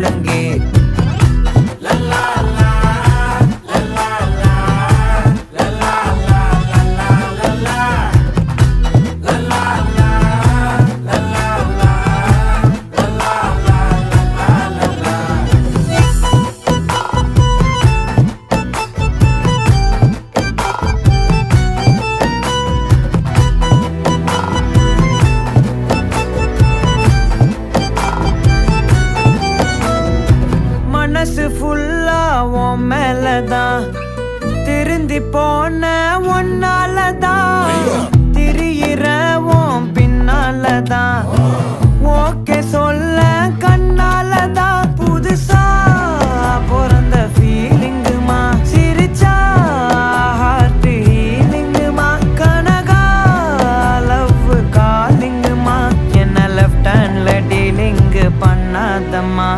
முழங்கே. மனசு ஃபுல்லா உன் மேலதான், திருந்தி போன ஒன்னாலதான், திரியிற உன் பின்னாலதான், ஓகே சொல்ல கண்ணாலதான். புதுசா பிறந்த ஃபீலிங்குமா, சிரிச்சா ஹார்ட் ஹீலிங்குமா, கனகா லவ் காலிங்குமா, என்ன லெஃப்ட் ஹேண்ட்ல டீலிங்கு பண்ணாதம்மா.